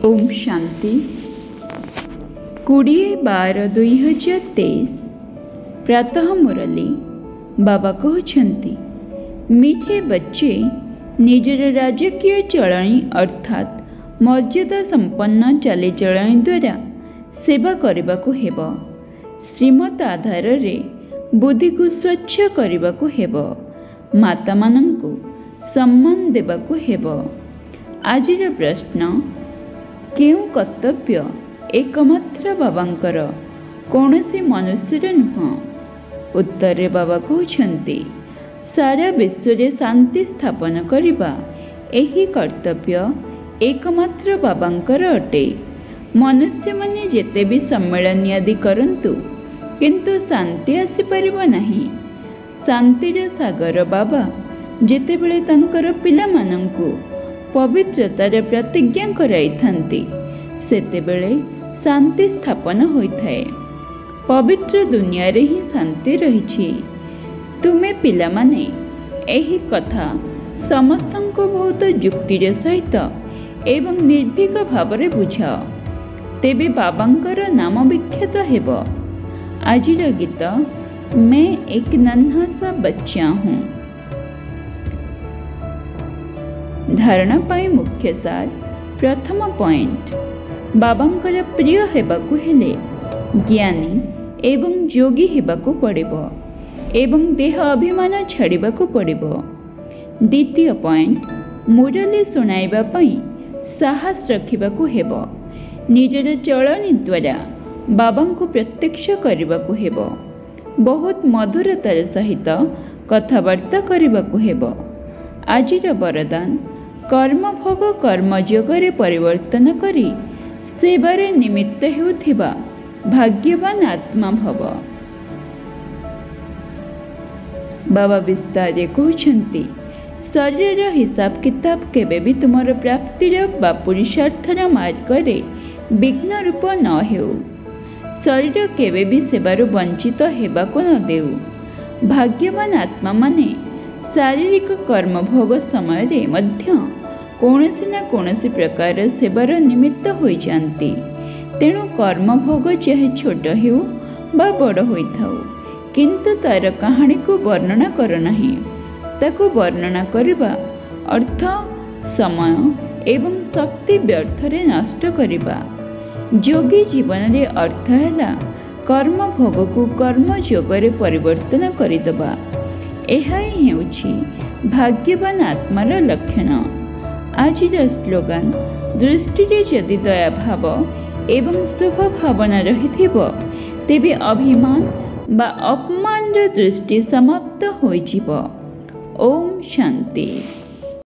ओम शांति 20/12/2023 प्रातः मुरली बाबा कहते मीठे बच्चे निजर राजकीय चलणी अर्थात मर्यादा संपन्न चालीचलणी द्वारा सेवा करने को हेब। श्रीमत आधार रे बुद्धि को स्वच्छ करने को हेब। माता मानंकु सम्मान देवा को हेब। आजिर प्रश्न केउ कर्तव्य एकमात्र बाबांकर कौनसी मनुष्यर नुह। उत्तर बाबा कहते सारा विश्व रे शांति स्थापन करिबा एही कर्तव्य एकमात्र बाबांकर अटे। मनुष्य माने जेते भी सम्मेलन आदि करंतु किंतु शांति आसी परिबो नाही। शांतिर सागर बाबा जेतेबेले तांकर पिला मानंकु पवित्रतार प्रतिज्ञा कराई थांती सेतेबेले शांति स्थापन होइथाए। पवित्र दुनिया रे ही शांति रहिछि। तुमे पिला माने एही कथा समस्तंको बहुत युक्तिर सहित एवं निर्भीक भावरे बुझाओ, तेबे बाबांकर नाम विख्यात हेब। आजिर गीत मैं एक नन्हा सा बच्चा हूँ। धारणा पाई मुख्य सार प्रथम पॉइंट बाबांकर प्रिय हेबाकु हेले ज्ञानी एवं योगी हेबाकु पड़िबो एवं देह अभिमान छाड़िबाकु पड़िबो। द्वितीय पॉइंट मुरली सुनाइबा पई साहस रखिबाकु हेबो। निजर चलनी द्वारा बाबांकु प्रत्यक्ष करिबाकु हेबो। बहुत मधुरतार सहित कथावार्ता करिबाकु हेबो। आजिर वरदान कर्मभोग कर्मयोगरे परिवर्तन करी सेवारे निमित्त हेउथिबा भाग्यवान आत्मा भव। बाबा विस्तार कहते शरीर हिसाब किताब केबे भी तुमर प्राप्तिर बा पुरुषार्थर मार्गरे विघ्न रूप न हेउ। शरीर केबे भी सेवारु वंचित हेबाको न देउ। भाग्यवान आत्मा माने शारीरिक कर्मभोग समय रे मध्य कौनसी ना कौनसी प्रकार सेवार निमित्त होई जांती। तेणु कर्मभोग चाहे छोट हेउ बा बड़ होइथाउ किंतु तार कहानी को वर्णना कर नाही। ताको वर्णना करबा अर्थ समय एवं शक्ति व्यर्थ रे नष्ट करबा। योगी जीवन रे अर्थ हैला कर्मभोग को कर्मयोगरे परिवर्तन करिदबा। एहा ही हेउछि भाग्यवान आत्मार लक्षण। आजिर स्लोगान दृष्टि जदि दया भाव एवं शुभ भावना रहिथिबो तेबे अभिमान बा अपमान दृष्टि समाप्त होइजिबो। ओम शांति।